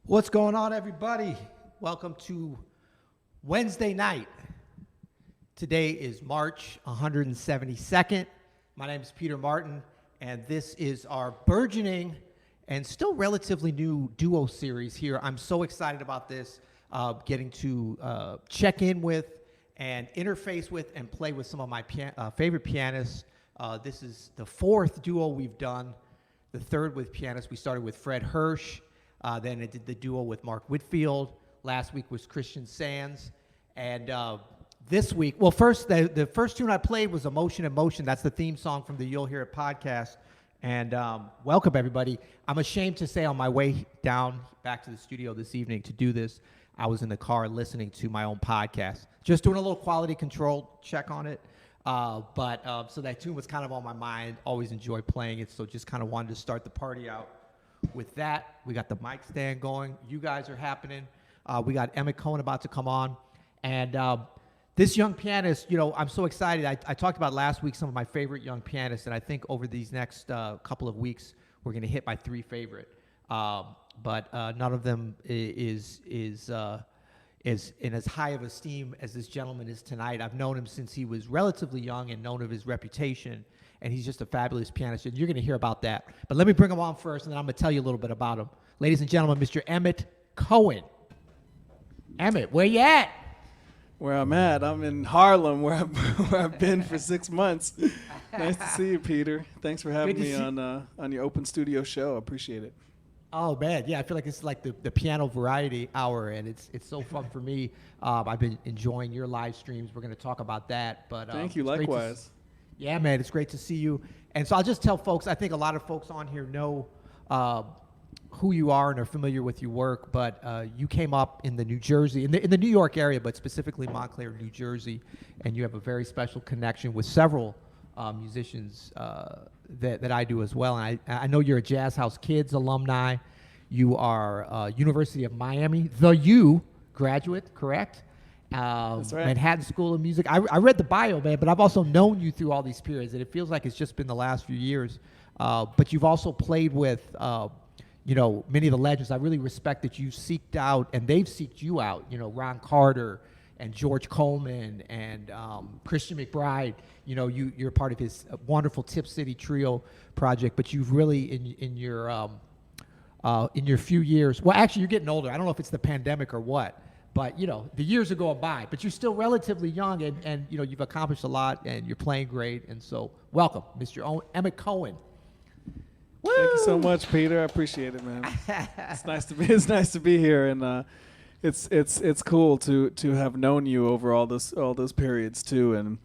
What's going on, everybody? Welcome to Wednesday night. Today is March 172nd. My name is Peter Martin, and this is our burgeoning and still relatively new duo series here. I'm so excited about this, getting to check in with and interface with and play with some of my favorite pianists. This is the fourth duo we've done, the third with pianists. We started with Fred Hirsch. Then I did the duo with Mark Whitfield. Last week was Christian Sands. And this week, well, first, the first tune I played was Emotion in Motion. That's the theme song from the You'll Hear It podcast. And welcome, everybody. I'm ashamed to say on my way down back to the studio this evening to do this, I was in the car listening to my own podcast. Just doing a little quality control check on it. So that tune was kind of on my mind. Always enjoy playing it, so just kind of wanted to start the party out. With that, we got the mic stand going. You guys are happening. We got Emmett Cohen about to come on. And this young pianist, you know, I'm so excited. I talked about last week some of my favorite young pianists, and I think over these next couple of weeks, we're going to hit my three favorite. But none of them is in as high of esteem as this gentleman is tonight. I've known him since he was relatively young and known of his reputation. And he's just a fabulous pianist, and you're going to hear about that. But let me bring him on first, and then I'm going to tell you a little bit about him. Ladies and gentlemen, Mr. Emmett Cohen. Emmett, where you at? Where I'm at? I'm in Harlem, where I've been for 6 months. Nice to see you, Peter. Thanks for having me on your open studio show. I appreciate it. Oh, man. Yeah, I feel like it's like the piano variety hour, and it's so fun for me. I've been enjoying your live streams. We're going to talk about that. But thank you, likewise. Yeah, man, it's great to see you. And so I'll just tell folks, I think a lot of folks on here know who you are and are familiar with your work, but you came up in the New Jersey, in the New York area, but specifically Montclair, New Jersey, and you have a very special connection with several musicians that I do as well. And I know you're a Jazz House Kids alumni. You are University of Miami, the U graduate, correct? That's right. Manhattan School of Music. I read the bio, man, but I've also known you through all these periods, and it feels like it's just been the last few years. But you've also played with, many of the legends. I really respect that you seeked out, and they've seeked you out. You know, Ron Carter and George Coleman and Christian McBride. You know, you're part of his wonderful Tip City Trio project. But you've really in your few years. Well, actually, you're getting older. I don't know if it's the pandemic or what. But, you know, the years are going by. But you're still relatively young, and you know, you've accomplished a lot, and you're playing great. And so, welcome, Mr. Emmett Cohen. Woo! Thank you so much, Peter. I appreciate it, man. It's nice to be here, and it's cool to have known you over all those periods too. And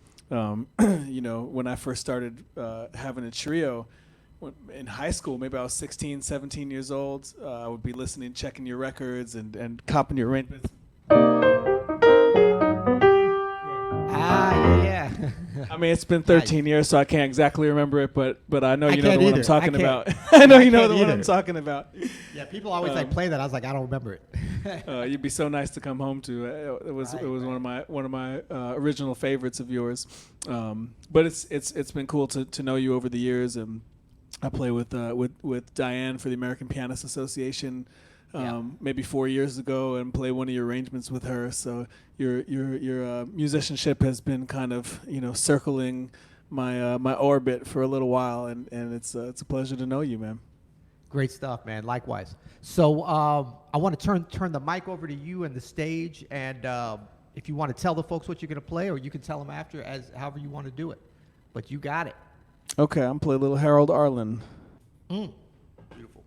when I first started having a trio in high school, maybe I was 16, 17 years old. I would be listening, checking your records, and copping your arrangements. Yeah. I mean, it's been 13 years, so I can't exactly remember it, but I know you know the one I'm talking about. I know you know the one I'm talking about. Yeah, people always play that. I was like, I don't remember it. You'd be so nice to come home to. It was one of my original favorites of yours. But it's been cool to know you over the years, and I play with Diane for the American Pianist Association. Maybe 4 years ago, and play one of your arrangements with her. So your musicianship has been kind of circling my orbit for a little while, and it's a pleasure to know you, man. Great stuff, man. Likewise. So I want to turn the mic over to you and the stage, and if you want to tell the folks what you're going to play, or you can tell them after, as however you want to do it. But you got it. Okay, I'm playing a little Harold Arlen. Beautiful.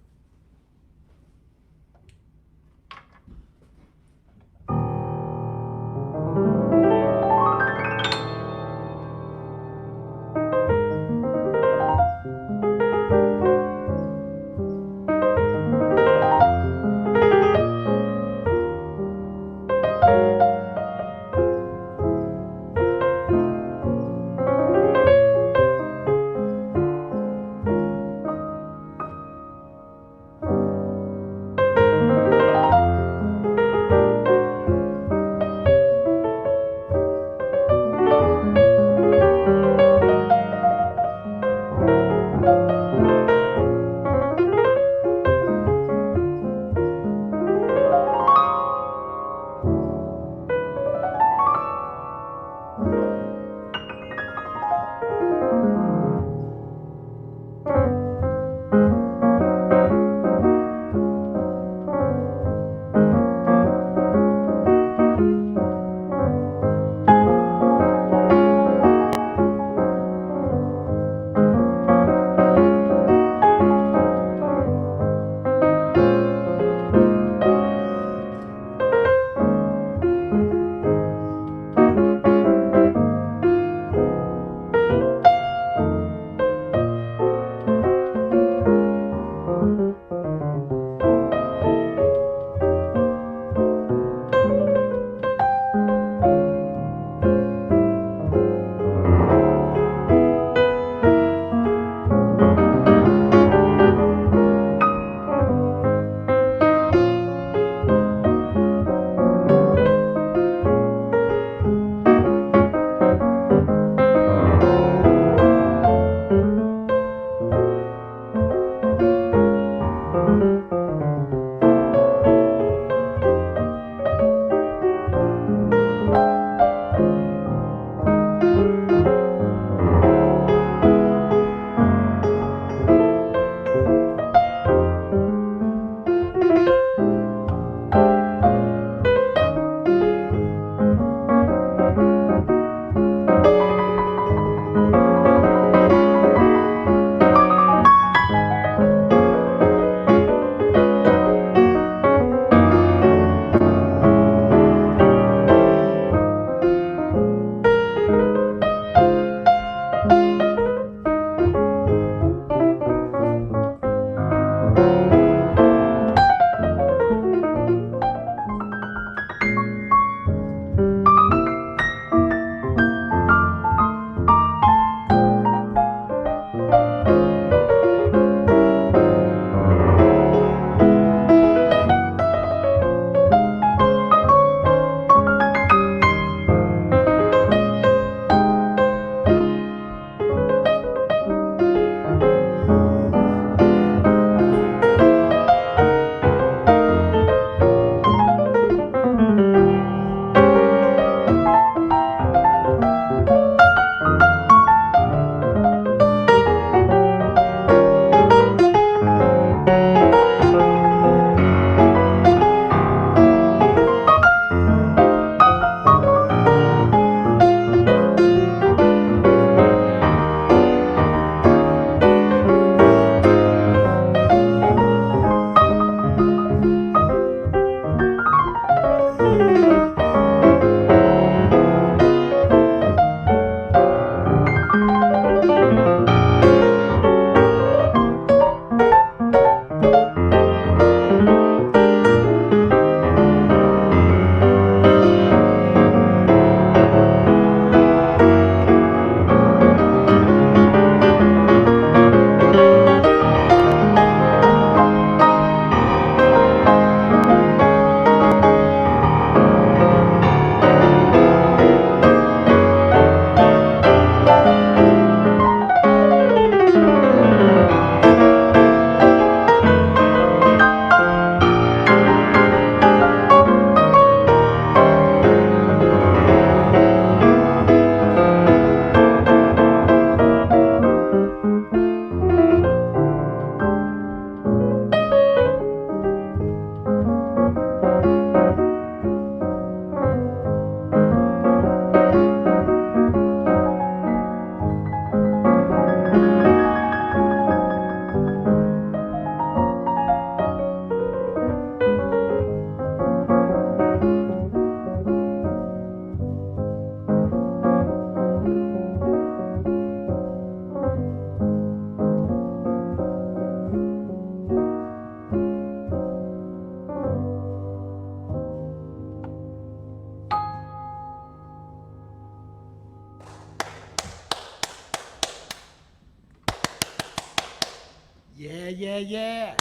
Yeah, yeah, yeah.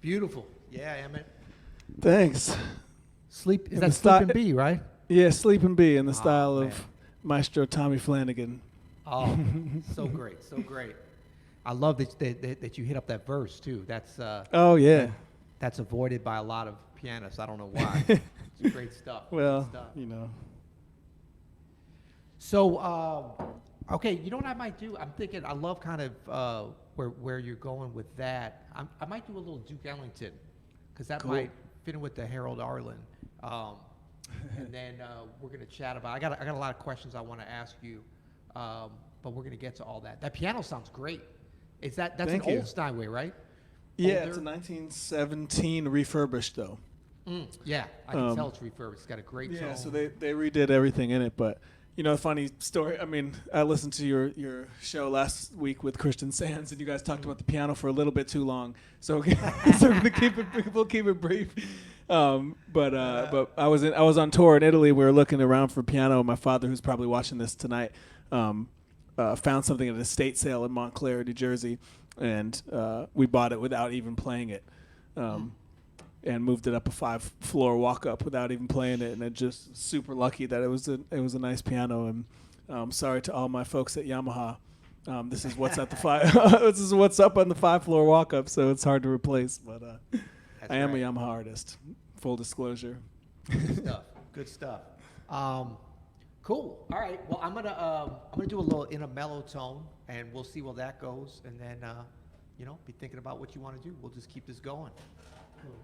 Beautiful. Yeah, Emmett. Thanks. Sleep is And that the Sleeping sty- Bee, right? Yeah, Sleeping Bee in the Oh, style man. of Maestro Tommy Flanagan. Oh, so great, so great. I love that you hit up that verse too. Oh yeah. that, that's avoided by a lot of pianists. I don't know why. It's great stuff. Well, great stuff. you know. So, okay, you know what I might do? I'm thinking I love kind of where you're going with that. I might do a little Duke Ellington because that Cool. might fit in with the Harold Arlen. And then we're gonna chat about. I got a lot of questions I want to ask you, but we're gonna get to all that. That piano sounds great. That's Thank an you. old Steinway, right? Yeah, Older? it's a 1917 refurbished though. Yeah, I can tell it's refurbished. It's got a great tone. Yeah, so they redid everything in it, but you know, funny story. I mean, I listened to your show last week with Christian Sands, and you guys talked about the piano for a little bit too long. So, we'll keep it brief. But I was on tour in Italy. We were looking around for piano. My father, who's probably watching this tonight, found something at an estate sale in Montclair, New Jersey, and we bought it without even playing it. And moved it up a 5-floor walk-up without even playing it, and it just super lucky that it was a nice piano. And sorry to all my folks at Yamaha. This is what's at the this is what's up on the 5-floor walk-up, so it's hard to replace. But I am a Yamaha artist. Full disclosure. Good stuff. Good stuff. Cool. All right. Well, I'm gonna do a little in a mellow tone, and we'll see where that goes, and then be thinking about what you want to do. We'll just keep this going. Cool.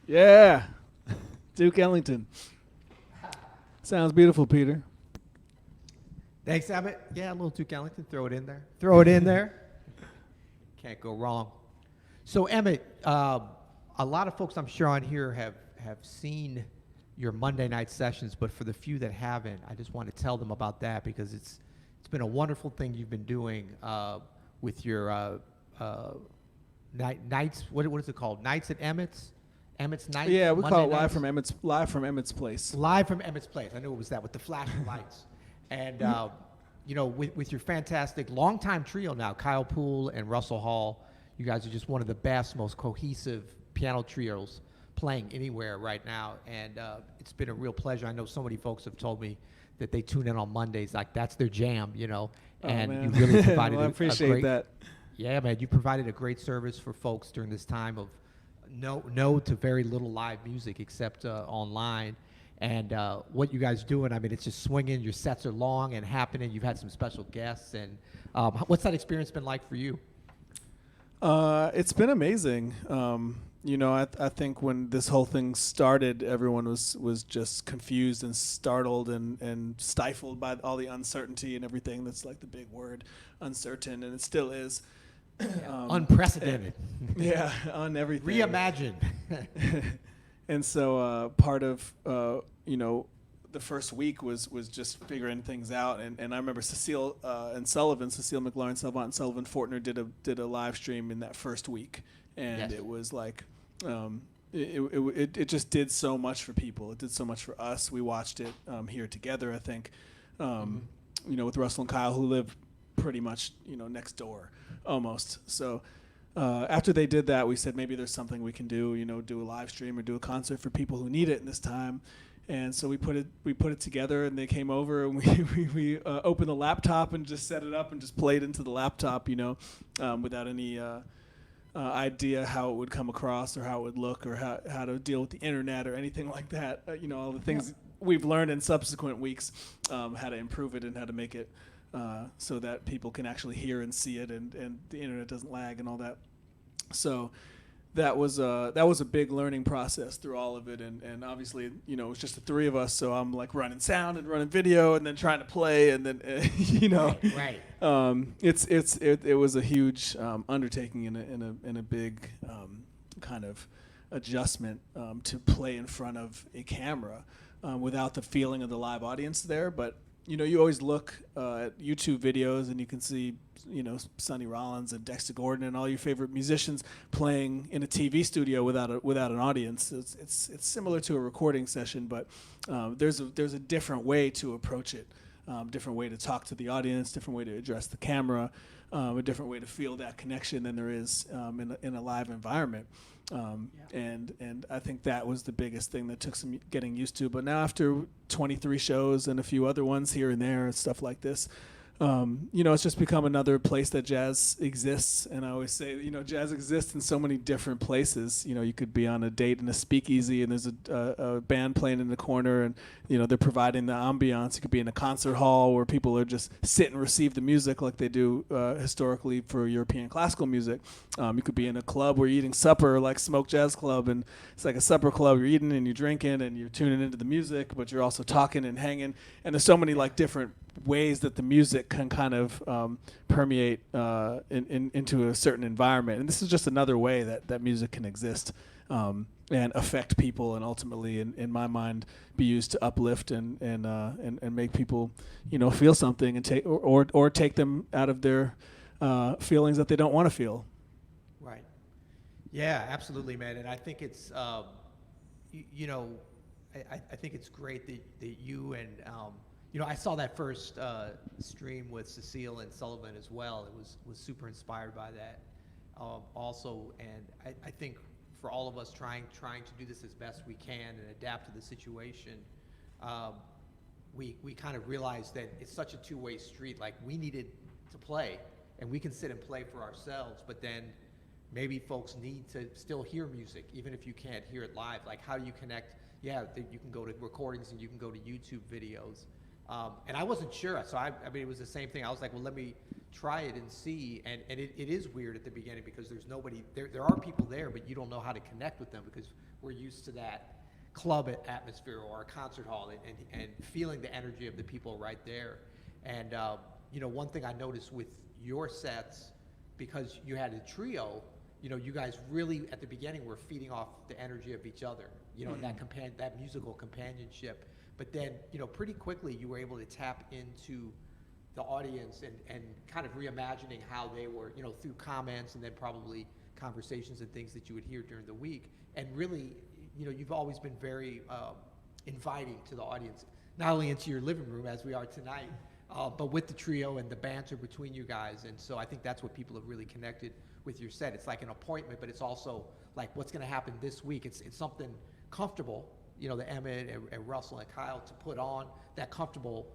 Yeah. Duke Ellington. Sounds beautiful, Peter. Thanks, Emmett. Yeah, a little Duke Ellington. Throw it in there. Throw it in there. Can't go wrong. So, Emmett, a lot of folks I'm sure on here have seen your Monday night sessions, but for the few that haven't, I just want to tell them about that because it's been a wonderful thing you've been doing with your nights. What is it called? Nights at Emmett's. Emmett's Nights. Yeah, we Monday call it nights? live from Emmett's place. Live from Emmett's place. I knew it was that with the flashing lights. And you know, with your fantastic longtime trio now, Kyle Poole and Russell Hall, you guys are just one of the best, most cohesive piano trios playing anywhere right now. And it's been a real pleasure. I know so many folks have told me that they tune in on Mondays, like that's their jam, you know. And man. you really provided Well, I appreciate that. Yeah, man, you provided a great service for folks during this time of no to very little live music except online. And what you guys doing, I mean, it's just swinging. Your sets are long and happening. You've had some special guests. And what's that experience been like for you? It's been amazing. You know, I think when this whole thing started, everyone was just confused and startled and stifled by all the uncertainty and everything. That's like the big word, uncertain, and it still is. Unprecedented. Yeah, on everything. Reimagined. And so part of you know, the first week was just figuring things out, and I remember Cecile McLaurin, Sullivan, and Sullivan Fortner did a live stream in that first week, and Yes. it was like it just did so much for people. It did so much for us. We watched it here together, I think, you know, with Russell and Kyle, who live pretty much, you know, next door almost. So after they did that, we said maybe there's something we can do, you know, do a live stream or do a concert for people who need it in this time. And so we put it together, and they came over, and we opened the laptop and just set it up and just played into the laptop, you know, without any idea how it would come across or how it would look or how to deal with the internet or anything like that. You know, all the things we've learned in subsequent weeks, how to improve it and how to make it so that people can actually hear and see it, and the internet doesn't lag and all that. So that was a big learning process through all of it, and obviously, you know, it was just the three of us, so I'm like running sound and running video and then trying to play, and then you know, Right. It was a huge undertaking in a big kind of adjustment to play in front of a camera without the feeling of the live audience there. But you know, you always look at YouTube videos and you can see, you know, Sonny Rollins and Dexter Gordon and all your favorite musicians playing in a TV studio without an audience. It's similar to a recording session, but there's a different way to approach it, different way to talk to the audience, different way to address the camera, a different way to feel that connection than there is in a live environment. And I think that was the biggest thing that took some getting used to. But now after 23 shows and a few other ones here and there and stuff like this, you know, it's just become another place that jazz exists. And I always say, you know, jazz exists in so many different places. You know, you could be on a date in a speakeasy and there's a band playing in the corner and, you know, they're providing the ambiance. You could be in a concert hall where people are just sit and receive the music like they do historically for European classical music. You could be in a club where you're eating supper like Smoke Jazz Club, and it's like a supper club. You're eating and you're drinking and you're tuning into the music, but you're also talking and hanging. And there's so many like different ways that the music can kind of permeate into a certain environment. And this is just another way that music can exist and affect people, and ultimately, in my mind, be used to uplift and make people, you know, feel something and take or take them out of their feelings that they don't want to feel. Right. Yeah, absolutely, man. And I think it's, you know, I think it's great that you and, you know, I saw that first stream with Cecile and Sullivan as well. It was super inspired by that also. And I think for all of us trying to do this as best we can and adapt to the situation, we kind of realized that it's such a two-way street. Like, we needed to play, and we can sit and play for ourselves, but then maybe folks need to still hear music, even if you can't hear it live. Like, how do you connect? Yeah, you can go to recordings and you can go to YouTube videos. And I wasn't sure, so I mean, it was the same thing. I was like, well, let me try it and see. And it is weird at the beginning because there's nobody there. There are people there, but you don't know how to connect with them because we're used to that club atmosphere or a concert hall and feeling the energy of the people right there. And one thing I noticed with your sets, because you had a trio, you guys really at the beginning were feeding off the energy of each other, that musical companionship. But then, pretty quickly you were able to tap into the audience and kind of reimagining how they were, through comments and then probably conversations and things that you would hear during the week. And really, you've always been very inviting to the audience, not only into your living room as we are tonight, but with the trio and the banter between you guys. And so I think that's what people have really connected with your set. It's like an appointment, but it's also like what's going to happen this week. It's something comfortable, the Emmett and Russell and Kyle to put on that comfortable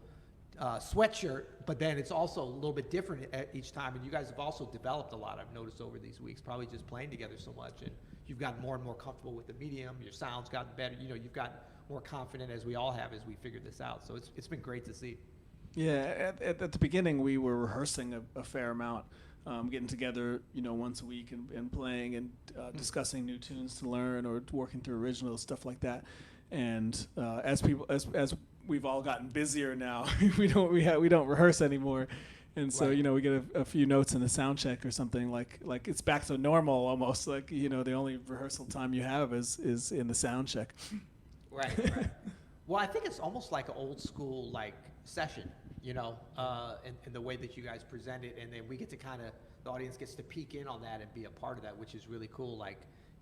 sweatshirt, but then it's also a little bit different each time. And you guys have also developed a lot, I've noticed over these weeks, probably just playing together so much. And you've gotten more and more comfortable with the medium. Your sound's gotten better. You've gotten more confident, as we all have, as we figured this out. So it's been great to see. Yeah, at the beginning we were rehearsing a fair amount, getting together, once a week and playing and discussing new tunes to learn or working through originals, stuff like that. And as we've all gotten busier now, we don't rehearse anymore. And so, Right. We get a few notes in the sound check or something like it's back to normal almost. Like, the only rehearsal time you have is in the sound check. Right. Well, I think it's almost like an old school session, in the way that you guys present it, and then we get to the audience gets to peek in on that and be a part of that, which is really cool.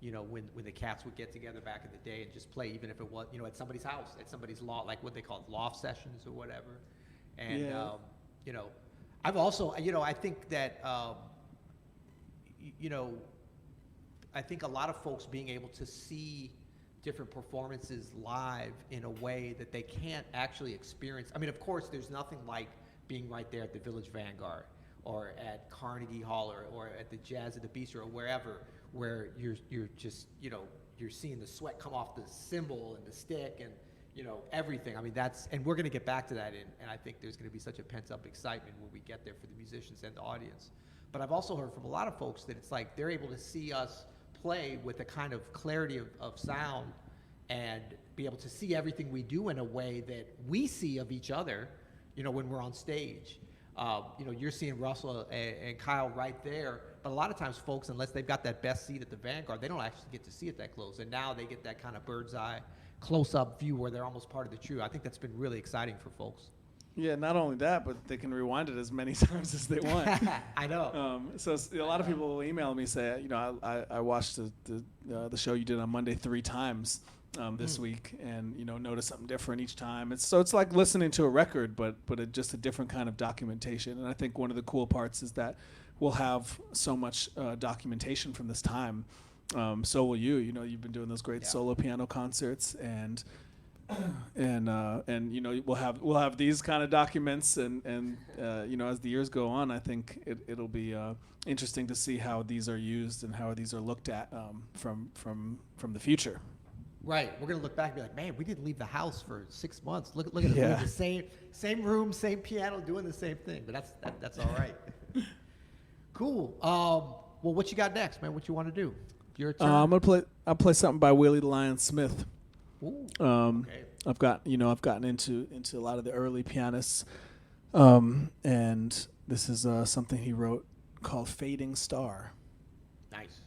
When the Cats would get together back in the day and just play, even if it was, at somebody's house, at somebody's loft, like what they call loft sessions or whatever. And, Yeah. I've also, I think that, I think a lot of folks being able to see different performances live in a way that they can't actually experience. I mean, of course, there's nothing like being right there at the Village Vanguard or at Carnegie Hall or at the Jazz at the Bistro or wherever, where you're just, you're seeing the sweat come off the cymbal and the stick and, everything. I mean, and we're going to get back to that, and I think there's going to be such a pent-up excitement when we get there for the musicians and the audience. But I've also heard from a lot of folks that it's like they're able to see us play with a kind of clarity of sound and be able to see everything we do in a way that we see of each other, when we're on stage. You're seeing Russell and Kyle right there, but a lot of times folks, unless they've got that best seat at the Vanguard, they don't actually get to see it that close. And now they get that kind of bird's eye, close-up view where they're almost part of the trio. I think that's been really exciting for folks. Yeah, not only that, but they can rewind it as many times as they want. I know. So a lot of people will email me say, I watched the show you did on Monday 3 times this week, and notice something different each time. It's like listening to a record, but just a different kind of documentation. And I think one of the cool parts is that we'll have so much documentation from this time. So will you. You've been doing those great solo piano concerts, and we'll have these kind of documents, and as the years go on, I think it'll be interesting to see how these are used and how these are looked at from the future. Right, we're gonna look back and be like, man, we didn't leave the house for 6 months. Look at it, we're in the same room, same piano, doing the same thing. But that's all right. Cool. Well, what you got next, man? What you want to do? Your turn. I'll play something by Willie the Lion Smith. Ooh, okay. I've gotten into a lot of the early pianists, and this is something he wrote called "Fading Star." Nice.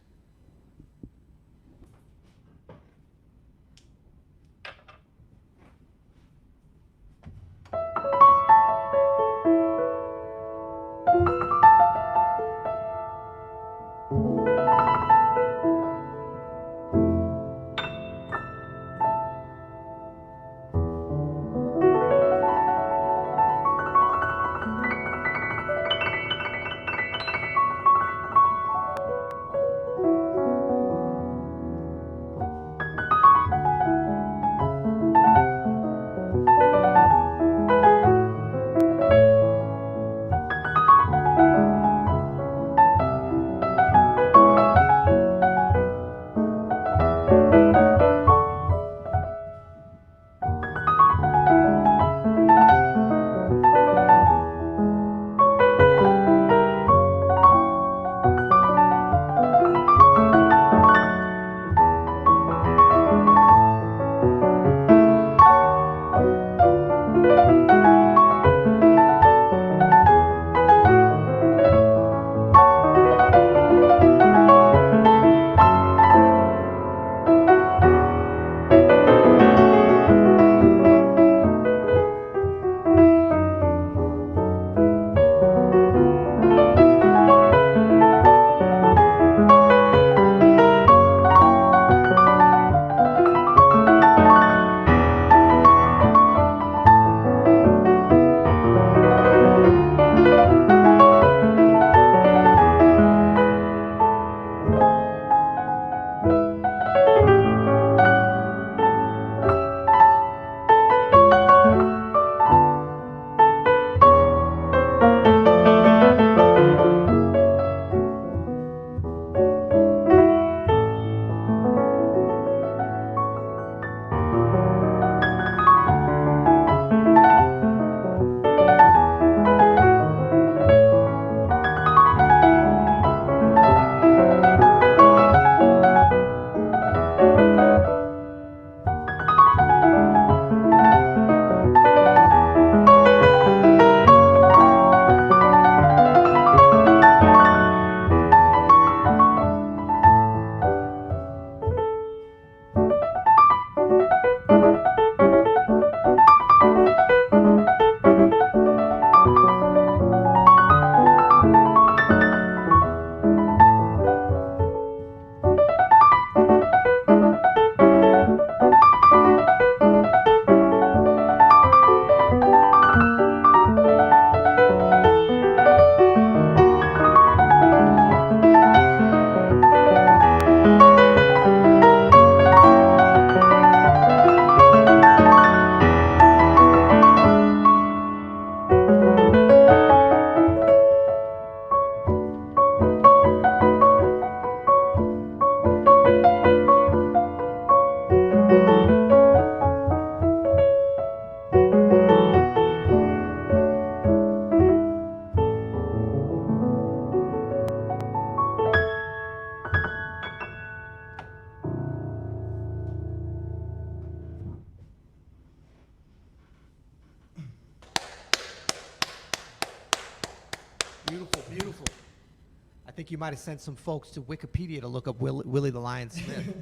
think you might have sent some folks to Wikipedia to look up Willie the Lion Smith.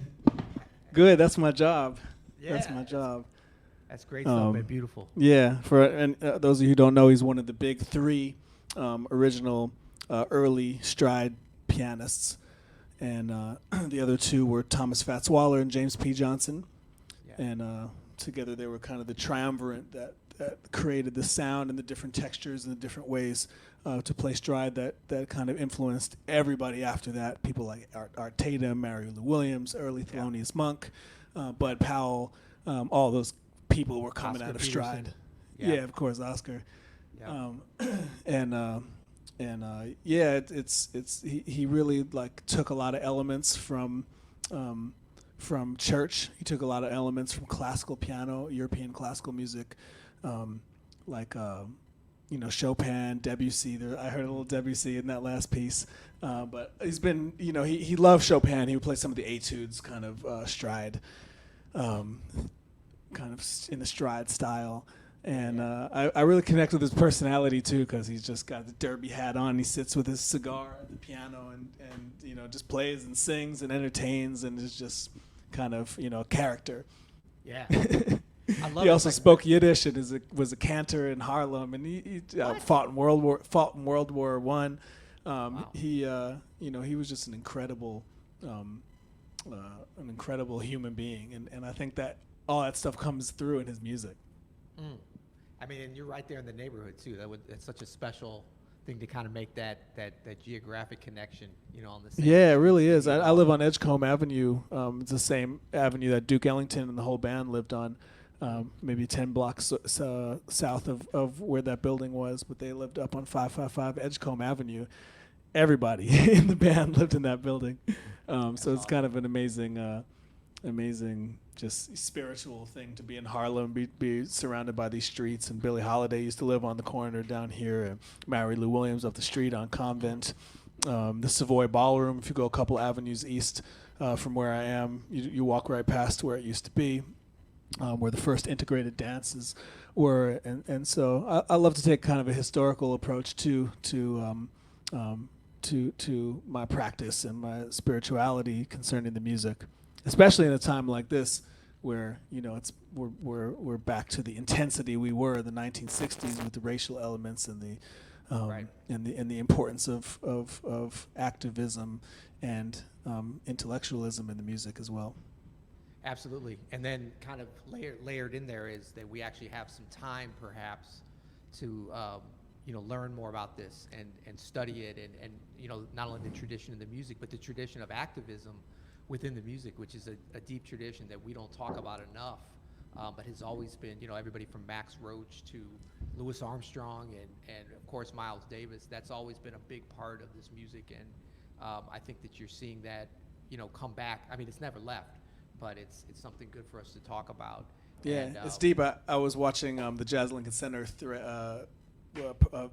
Good. That's my job. Yeah, That's my job. That's great stuff, man. Beautiful. Yeah. Those of you who don't know, he's one of the big three original early stride pianists. And the other two were Thomas Fats Waller and James P. Johnson. Yeah. And together they were kind of the triumvirate that created the sound and the different textures and the different ways to play stride that kind of influenced everybody after that. People like Art Tatum, Mary Lou Williams, early Thelonious Monk, Bud Powell, all those people were coming Oscar out of Peterson. stride. Yeah. Yeah, of course, Oscar. Yeah. He really like took a lot of elements from church. He took a lot of elements from classical piano, European classical music, Chopin, Debussy. I heard a little Debussy in that last piece. But he's been, he loved Chopin. He would play some of the etudes, kind of stride, kind of in the stride style. And I really connect with his personality too, because he's just got the derby hat on. He sits with his cigar at the piano and just plays and sings and entertains and is just kind of a character. Yeah. I love he also spoke Yiddish and was a cantor in Harlem, and he fought in World War One. Wow. He was just an incredible human being, and I think that all that stuff comes through in his music. Mm. I mean, and you're right there in the neighborhood too. That's such a special thing to kind of make that geographic connection, on the same. Yeah, it really is. I live on Edgecombe Avenue. It's the same avenue that Duke Ellington and the whole band lived on, maybe 10 blocks south of where that building was. But they lived up on 555 Edgecombe Avenue. Everybody in the band lived in that building. So it's kind of an amazing, just spiritual thing to be in Harlem, be surrounded by these streets. And Billie Holiday used to live on the corner down here, and Mary Lou Williams up the street on Convent. The Savoy Ballroom, if you go a couple avenues east from where I am, you walk right past where it used to be, where the first integrated dances were. And so I love to take kind of a historical approach to my practice and my spirituality concerning the music, especially in a time like this, where we're back to the intensity we were in the 1960s with the racial elements and the and the importance of activism and intellectualism in the music as well. Absolutely, and then kind of layered in there is that we actually have some time, perhaps, to learn more about this and study it, and not only the tradition of the music, but the tradition of activism within the music, which is a deep tradition that we don't talk about enough, but has always been, everybody from Max Roach to Louis Armstrong and of course Miles Davis. That's always been a big part of this music, and I think that you're seeing that, come back. I mean, it's never left, but it's something good for us to talk about. Yeah, and, it's deep. I was watching the Jazz Lincoln Center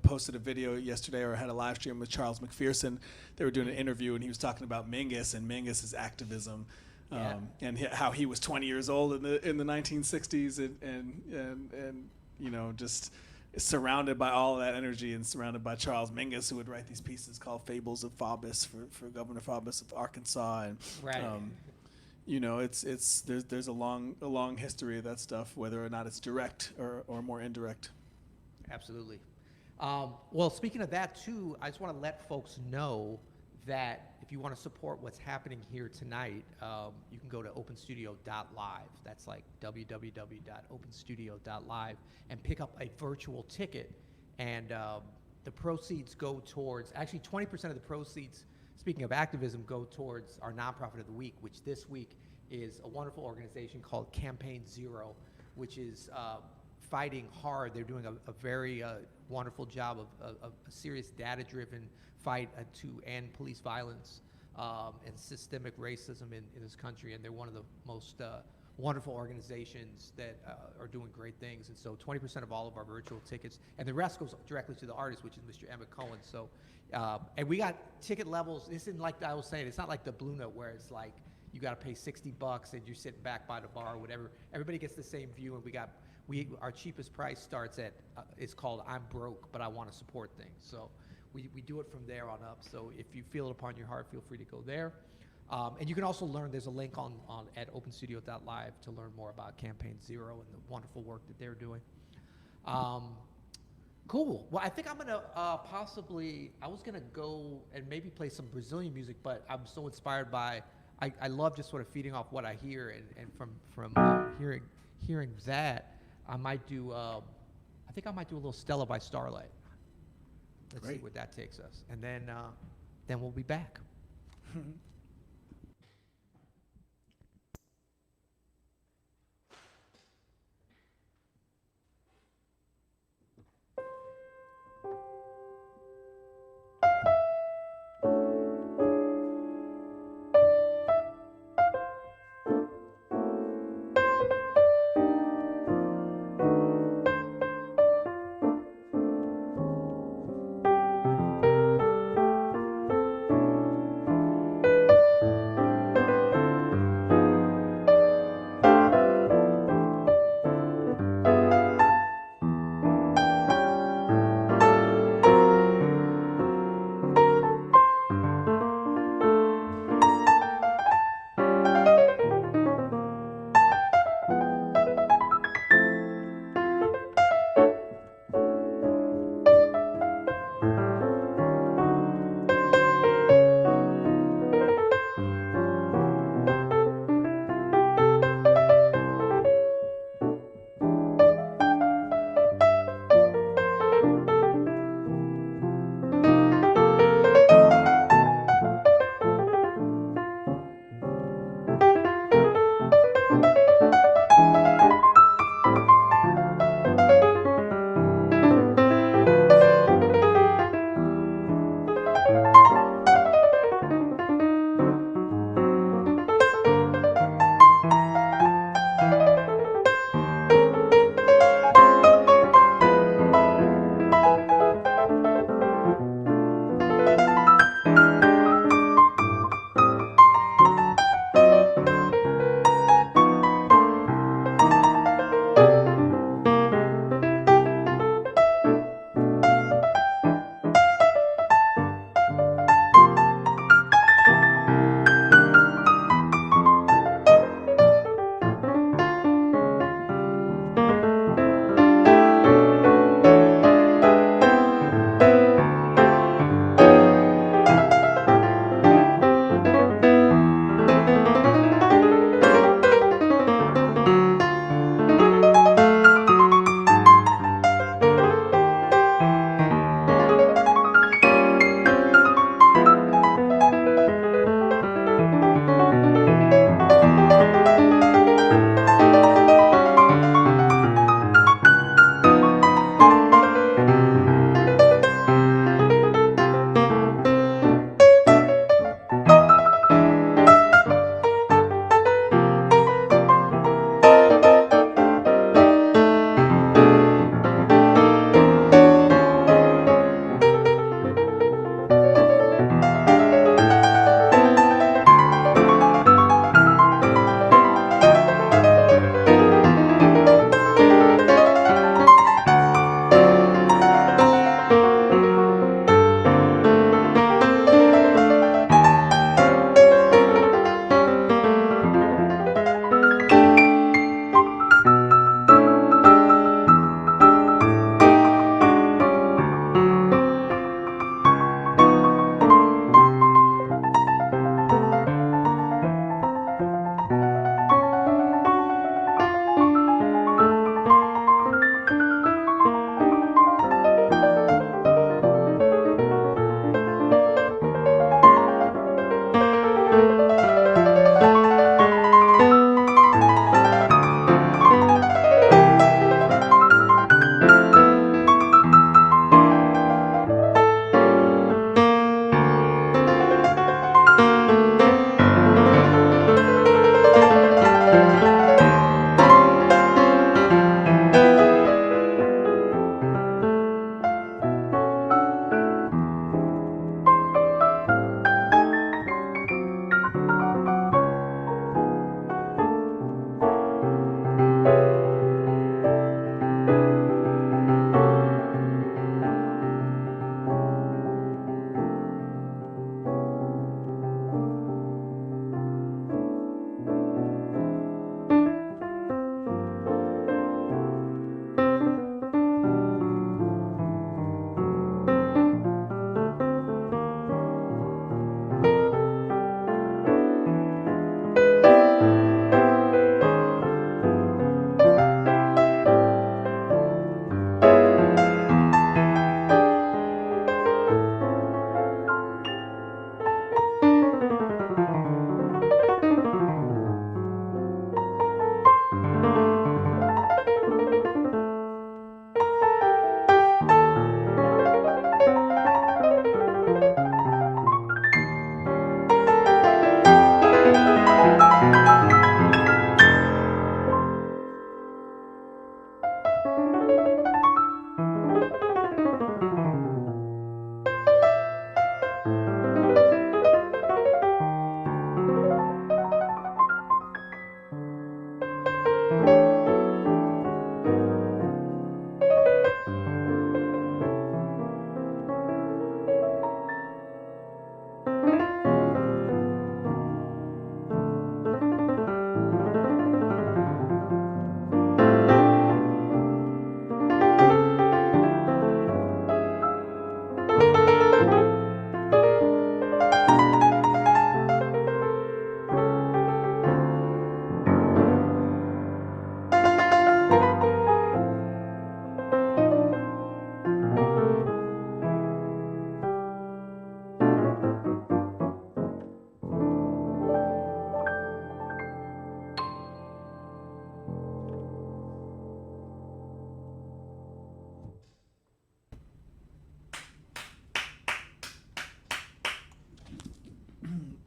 posted a video yesterday, or had a live stream with Charles McPherson. They were doing an interview, and he was talking about Mingus and Mingus's activism, and how he was 20 years old in the 1960s, and just surrounded by all of that energy, and surrounded by Charles Mingus, who would write these pieces called Fables of Faubus for Governor Faubus of Arkansas, and there's a long history of that stuff, whether or not it's direct or more indirect. Absolutely. Well, speaking of that too, I just want to let folks know that if you want to support what's happening here tonight, you can go to openstudio.live. That's like www.openstudio.live, and pick up a virtual ticket. And the proceeds go towards, actually 20% of the proceeds, speaking of activism, go towards our nonprofit of the week, which this week is a wonderful organization called Campaign Zero, which is fighting hard. They're doing a very wonderful job of a serious data-driven fight to end police violence and systemic racism in this country. And they're one of the most wonderful organizations that are doing great things. And so 20% of all of our virtual tickets, and the rest goes directly to the artist, which is Mr. Emmett Cohen. So, and we got ticket levels. This isn't like I was saying, it's not like the Blue Note where it's like you got to pay $60 and you're sitting back by the bar or whatever. Everybody gets the same view, and our cheapest price starts at, it's called I'm Broke, but I want to support things. So we do it from there on up. So if you feel it upon your heart, feel free to go there. And you can also learn, there's a link on at openstudio.live to learn more about Campaign Zero and the wonderful work that they're doing. Cool. Well, I think I'm gonna I was gonna go and maybe play some Brazilian music, but I'm so inspired by, I love just sort of feeding off what I hear, and from hearing that, I might do, I think I might do a little Stella by Starlight. Let's see where that takes us, and then we'll be back.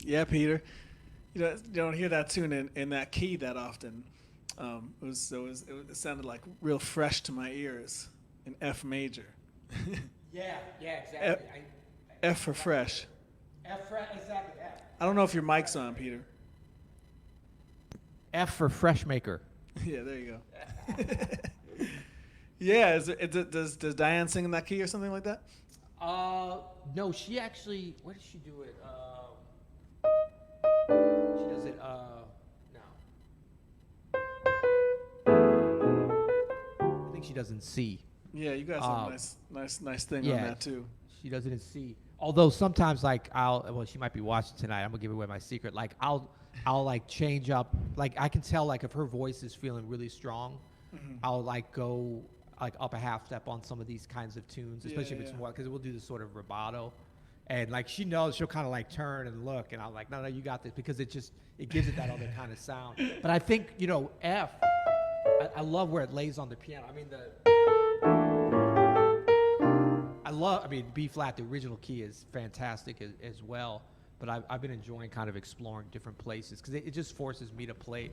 Yeah, Peter. You don't hear that tune in that key that often. It sounded like real fresh to my ears in F major. Yeah, exactly. F for fresh. Exactly. F. I don't know if your mic's on, Peter. F for fresh maker. Yeah, there you go. Yeah, does Diane sing in that key or something like that? No, she actually. Where does she do it? She does it. No. I think she does in C. Yeah, you guys have a nice thing on that too. She does it in C. Although sometimes, like, she might be watching tonight. I'm gonna give away my secret. Like, I'll like change up. Like, I can tell, like, if her voice is feeling really strong, I'll like go like up a half step on some of these kinds of tunes, especially if it's more, because we'll do this sort of rubato, and like she knows, she'll kind of like turn and look, and I'm like, no, you got this, because it gives it that other kind of sound. But I think, F, I love where it lays on the piano. I mean, B flat, the original key is fantastic as well. But I've been enjoying kind of exploring different places, because it just forces me to play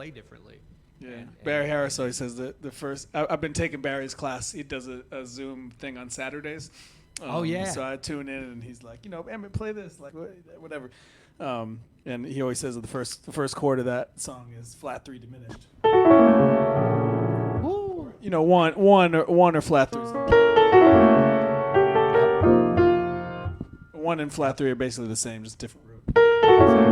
differently. Yeah, Barry Harris always says that the first. I've been taking Barry's class. He does a Zoom thing on Saturdays. Oh yeah. So I tune in and he's like, Emmett, play this, like whatever. And he always says that the first chord of that song is flat 3 diminished. Woo. One or flat 3. One and flat 3 are basically the same, just different root. Exactly.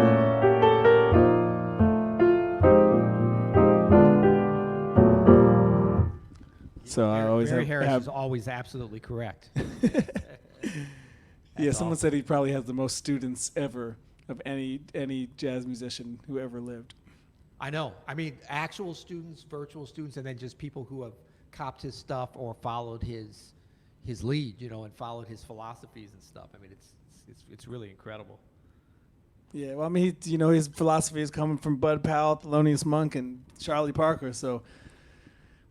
So I always Barry Harris is always absolutely correct. Yeah, someone said he probably has the most students ever of any jazz musician who ever lived. I know. I mean, actual students, virtual students, and then just people who have copped his stuff or followed his lead, and followed his philosophies and stuff. I mean, it's really incredible. Yeah, well, I mean, his philosophy is coming from Bud Powell, Thelonious Monk, and Charlie Parker. So,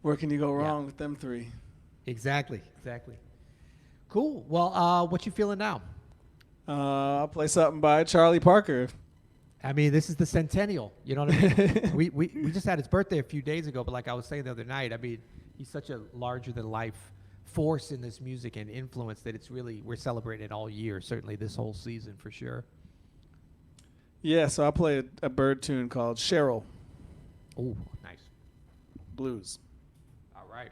where can you go wrong with them three? Exactly. Cool. Well, what you feeling now? I'll play something by Charlie Parker. I mean, this is the centennial. You know what I mean? we just had his birthday a few days ago, but like I was saying the other night, I mean, he's such a larger than life force in this music and influence that we're celebrating it all year. Certainly this whole season for sure. Yeah, so I'll play a bird tune called Cheryl. Oh, nice. Blues. All right.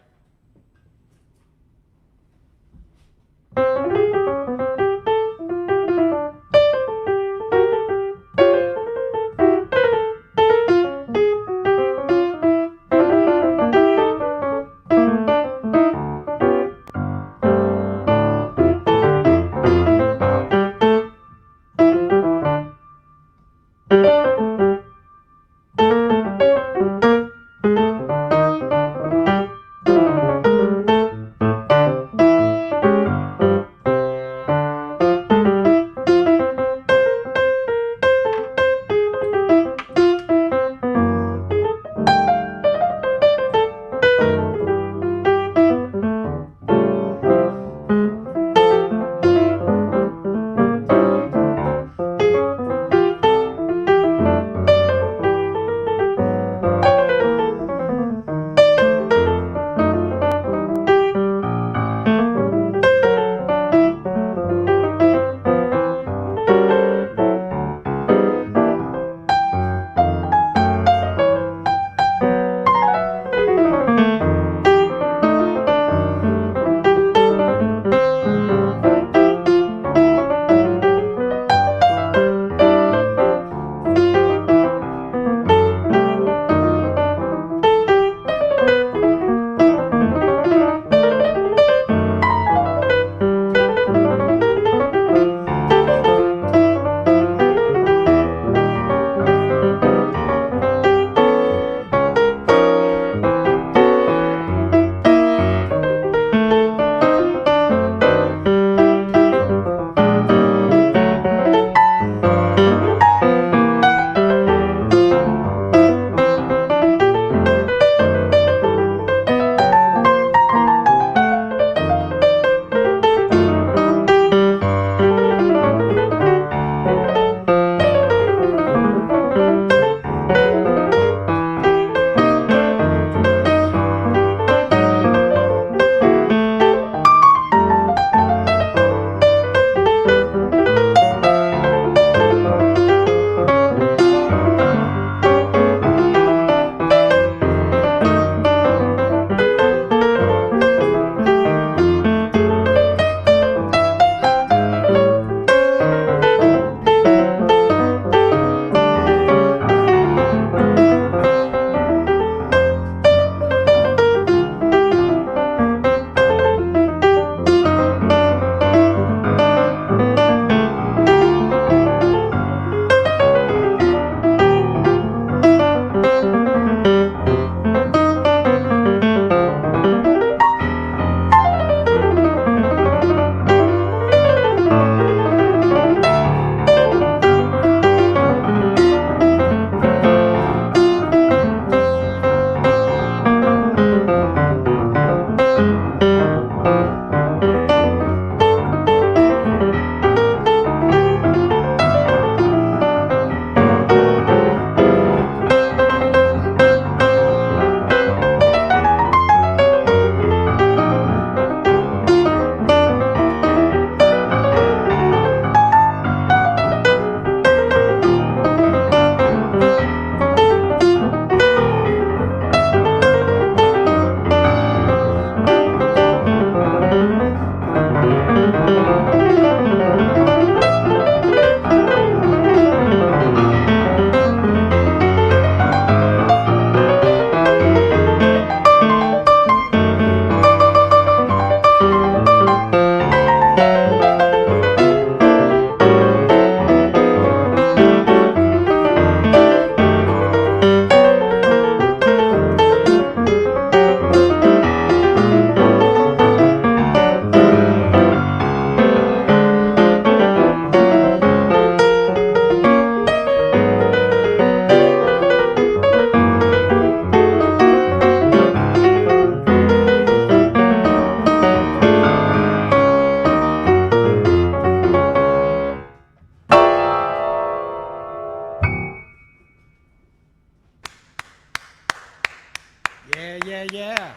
Yeah.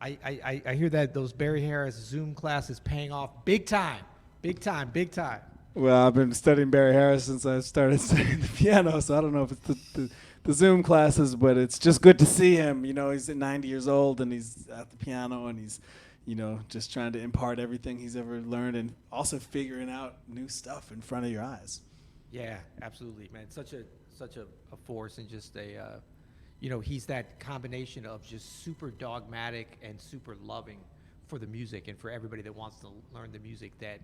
I hear that those Barry Harris Zoom classes paying off big time. Well, I've been studying Barry Harris since I started studying the piano, so I don't know if it's the Zoom classes, but it's just good to see him. You know, he's 90 years old and he's at the piano and he's, you know, just trying to impart everything he's ever learned and also figuring out new stuff in front of your eyes. Yeah, absolutely, man. Such a force and just a, you know, he's that combination of just super dogmatic and super loving for the music and for everybody that wants to learn the music that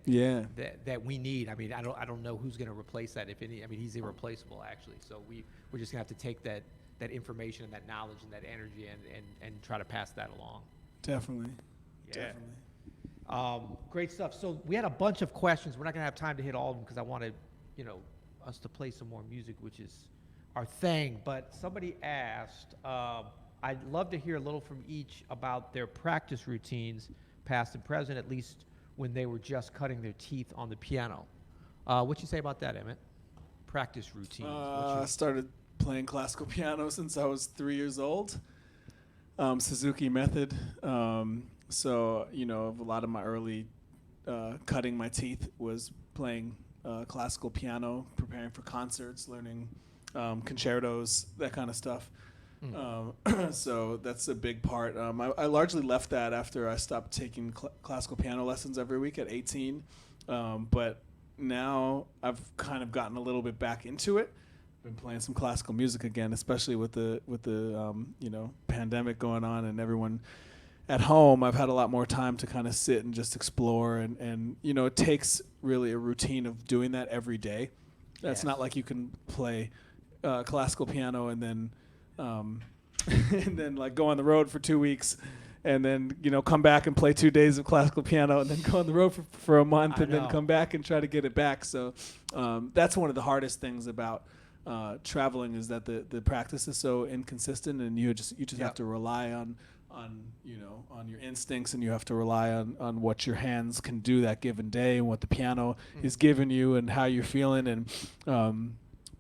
we need. I mean, I don't know who's going to replace that, if any. I mean, he's irreplaceable actually. So we're just going to have to take that information and that knowledge and that energy and try to pass that along. Definitely. Yeah. Definitely. Great stuff. So we had a bunch of questions. We're not going to have time to hit all of them because I wanted, you know, us to play some more music, which is our thing. But somebody asked, I'd love to hear a little from each about their practice routines, past and present, at least when they were just cutting their teeth on the piano. What you say about that, Emmett? Practice routines. I started playing classical piano since I was 3 years old. Suzuki method. So, you know, a lot of my early cutting my teeth was playing classical piano, preparing for concerts, learning concertos, that kind of stuff. So that's a big part. I largely left that after I stopped taking classical piano lessons every week at 18. But now I've kind of gotten a little bit back into it. Been playing some classical music again, especially with the you know, pandemic going on and everyone at home. I've had a lot more time to kind of sit and just explore, and you know, it takes really a routine of doing that every day. That's not like you can play classical piano and then and then like go on the road for 2 weeks and then, you know, come back and play 2 days of classical piano and then go on the road for a month and then come back and try to get it back. So that's one of the hardest things about traveling, is that the practice is so inconsistent, and you just have to rely on you know, on your instincts, and you have to rely on what your hands can do that given day and what the piano is giving you and how you're feeling,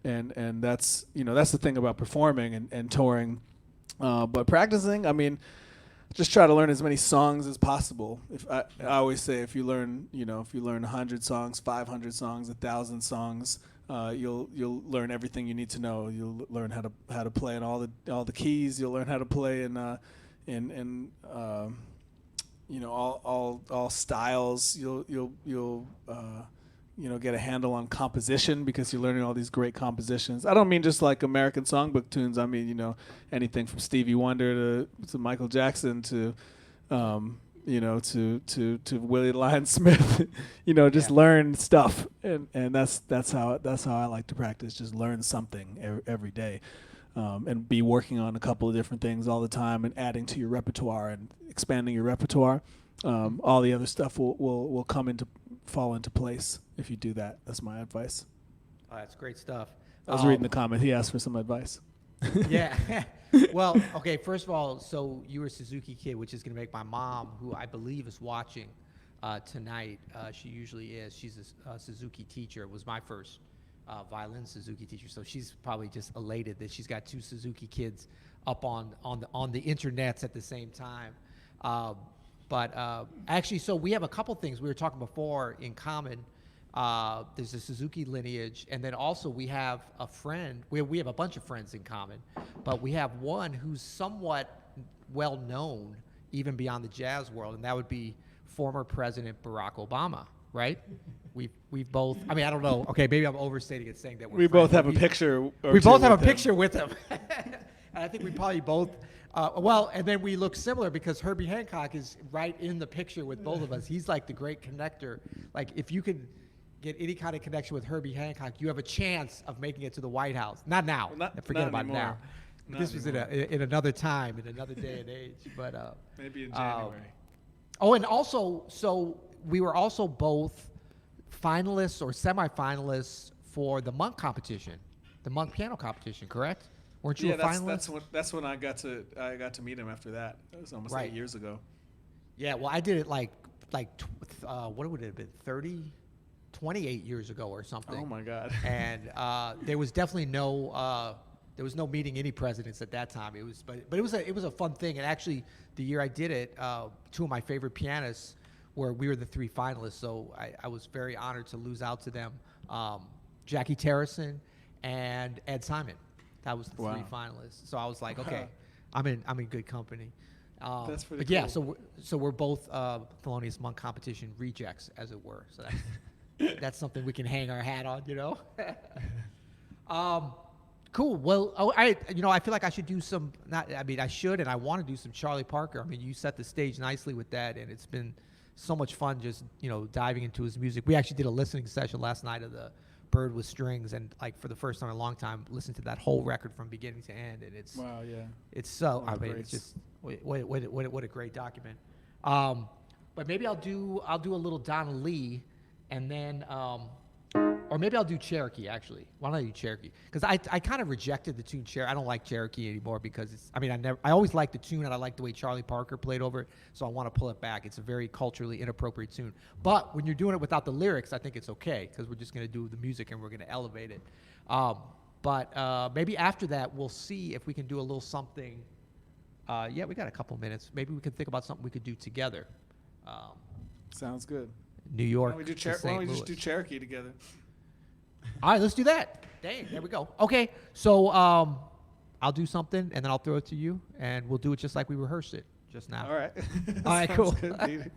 and that's, you know, that's the thing about performing and touring. But practicing, I mean, just try to learn as many songs as possible. I always say, if you learn 100 songs, 500 songs, 1,000 songs, you'll learn everything you need to know. You'll learn how to play in all the keys. You'll learn how to play in you know, all styles. You'll you know, get a handle on composition, because you're learning all these great compositions. I don't mean just like American songbook tunes. I mean, you know, anything from Stevie Wonder to Michael Jackson to you know, to Willie Lyon Smith. You know, just learn stuff, and that's how I like to practice. Just learn something every day. And be working on a couple of different things all the time, and adding to your repertoire and expanding your repertoire. All the other stuff will fall into place if you do that. That's my advice. Oh, that's great stuff. I was reading the comment. He asked for some advice. Yeah. Well, okay, first of all, so you were a Suzuki kid, which is going to make my mom, who I believe is watching tonight, she usually is. She's a Suzuki teacher. It was my first violin Suzuki teacher, so she's probably just elated that she's got two Suzuki kids up on the internets at the same time. But actually, so we have a couple things we were talking before in common. There's a Suzuki lineage, and then also we have a friend. We have a bunch of friends in common, but we have one who's somewhat well known even beyond the jazz world, and that would be former President Barack Obama, right? We've both. I mean, I don't know. Okay, maybe I'm overstating it, saying that we both have a picture. We both have a picture with him, and I think we probably both. Well, and then we look similar because Herbie Hancock is right in the picture with both of us. He's like the great connector. Like, if you can get any kind of connection with Herbie Hancock, you have a chance of making it to the White House. Not now. Forget about it now. This was in another time, in another day and age. But maybe in January. Oh, and also, so we were also both finalists or semifinalists for the Monk competition, the Monk piano competition, correct? Weren't you a finalist? That's when I got to meet him after that. It was almost 8 years ago. Yeah, well, I did it like what would it have been, 28 years ago or something. Oh my God. And there was definitely no there was no meeting any presidents at that time. It was, but it was a fun thing. And actually, the year I did it, two of my favorite pianists we were the three finalists. So I was very honored to lose out to them. Jackie Terrison and Ed Simon. That was the three finalists. So I was like, okay, I'm in good company. That's pretty but yeah, cool. so we're both Thelonious Monk competition rejects, as it were. So that's something we can hang our hat on, you know. Cool. Well, I feel like I should do some. I should, and I want to do some Charlie Parker. I mean, you set the stage nicely with that, and it's been so much fun just diving into his music. We actually did a listening session last night of the Bird with Strings, and like for the first time in a long time, listened to that whole record from beginning to end, and it's wow, yeah, it's so. I mean, it's just what a great document. But maybe I'll do a little Donna Lee, and then or maybe I'll do Cherokee actually. Why don't I do Cherokee? Because I kind of rejected the tune Cherokee. I don't like Cherokee anymore because I always liked the tune and I liked the way Charlie Parker played over it. So I want to pull it back. It's a very culturally inappropriate tune. But when you're doing it without the lyrics, I think it's okay because we're just going to do the music and we're going to elevate it. But maybe after that we'll see if we can do a little something. Yeah, we got a couple minutes. Maybe we can think about something we could do together. Sounds good. New York. Why don't we just do Cherokee together? All right, let's do that. Dang, there we go. Okay, so I'll do something, and then I'll throw it to you, and we'll do it just like we rehearsed it just now. All right. All right, cool. Good, Peter.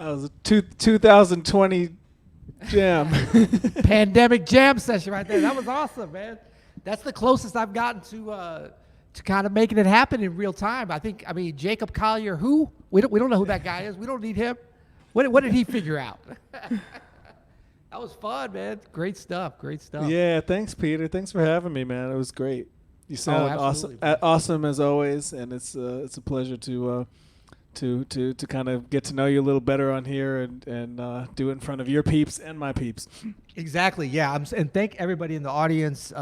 That was a 2020 jam. Pandemic jam session right there. That was awesome, man. That's the closest I've gotten to kind of making it happen in real time. I mean, Jacob Collier, who? We don't know who that guy is. We don't need him. What did he figure out? That was fun, man. Great stuff. Great stuff. Yeah, thanks, Peter. Thanks for having me, man. It was great. You sound awesome as always, and it's a pleasure to kind of get to know you a little better on here and do it in front of your peeps and my peeps. Exactly. Yeah. And thank everybody in the audience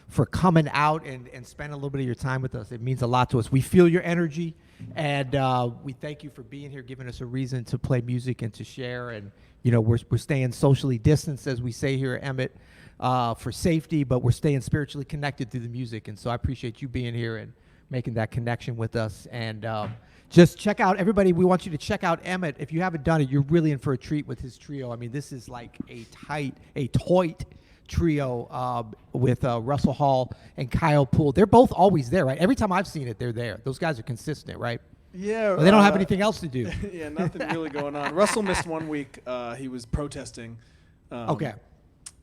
for coming out and spending a little bit of your time with us. It means a lot to us. We feel your energy, and we thank you for being here, giving us a reason to play music and to share. And we're staying socially distanced, as we say here at Emmett, for safety, but we're staying spiritually connected through the music. And so I appreciate you being here and making that connection with us. And just check out, everybody, we want you to check out Emmett. If you haven't done it, you're really in for a treat with his trio. I mean, this is like a tight trio with Russell Hall and Kyle Poole. They're both always there, right? Every time I've seen it, they're there. Those guys are consistent, right? Yeah. Well, they don't have anything else to do. Yeah, nothing really going on. Russell missed 1 week. He was protesting. Okay.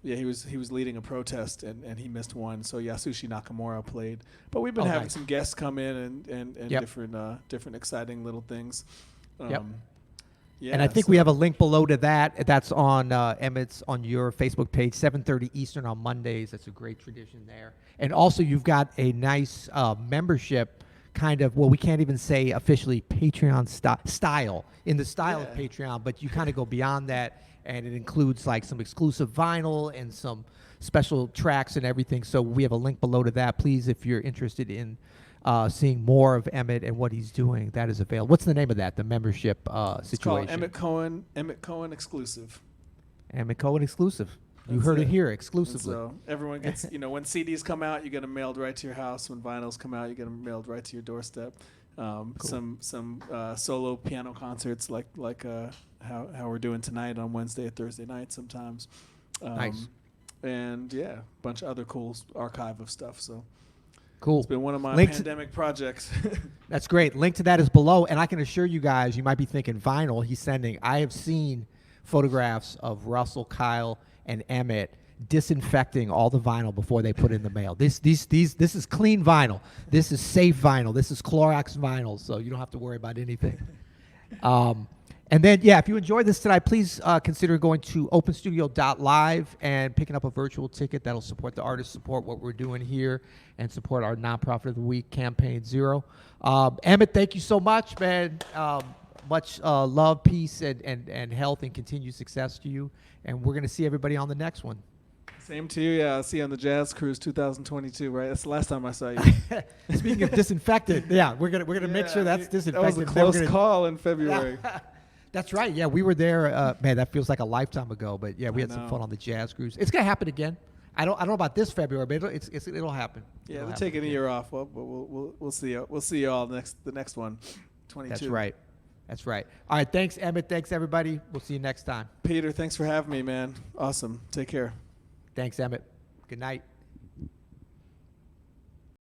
Yeah, he was leading a protest, and he missed one. So Yasushi Nakamura played. But we've been having some guests come in and different exciting little things. Yeah, and I think we have a link below to that. That's on Emmett's on your Facebook page, 7:30 Eastern on Mondays. That's a great tradition there. And also, you've got a nice membership kind of, well, we can't even say officially Patreon style, in the style of Patreon, but you kind of go beyond that, and it includes like some exclusive vinyl and some special tracks and everything. So we have a link below to that. Please, if you're interested in seeing more of Emmett and what he's doing, that is available. What's the name of that, the membership situation? It's called Emmett Cohen Exclusive. Emmett Cohen Exclusive. You heard it here exclusively. And so everyone gets, when CDs come out, you get them mailed right to your house. When vinyls come out, you get them mailed right to your doorstep. Cool. Some solo piano concerts like how we're doing tonight on Wednesday, Thursday night sometimes. Nice. And a bunch of other cool archive of stuff. So cool. It's been one of my pandemic projects. That's great. Link to that is below. And I can assure you guys, you might be thinking vinyl he's sending. I have seen photographs of Russell, Kyle, and Emmett disinfecting all the vinyl before they put it in the mail. This is clean vinyl. This is safe vinyl. This is Clorox vinyl, so you don't have to worry about anything. And then, if you enjoyed this tonight, please consider going to openstudio.live and picking up a virtual ticket that'll support the artists, support what we're doing here, and support our Nonprofit of the Week campaign 0. Emmett, thank you so much, man. Much love, peace, and health, and continued success to you. And we're going to see everybody on the next one. Same to you. Yeah, I'll see you on the Jazz Cruise 2022, right? That's the last time I saw you. Speaking of disinfected, we're gonna make sure that's disinfected. That was a close call in February. That's right. Yeah, we were there. Man, that feels like a lifetime ago. But we had some fun on the Jazz Cruise. It's gonna happen again. I don't know about this February, but it'll happen. Yeah, we're taking a year off. Well, we'll see. We'll see you all the next one, 22. That's right. That's right. All right. Thanks, Emmett. Thanks, everybody. We'll see you next time. Peter, thanks for having me, man. Awesome. Take care. Thanks, Emmett. Good night.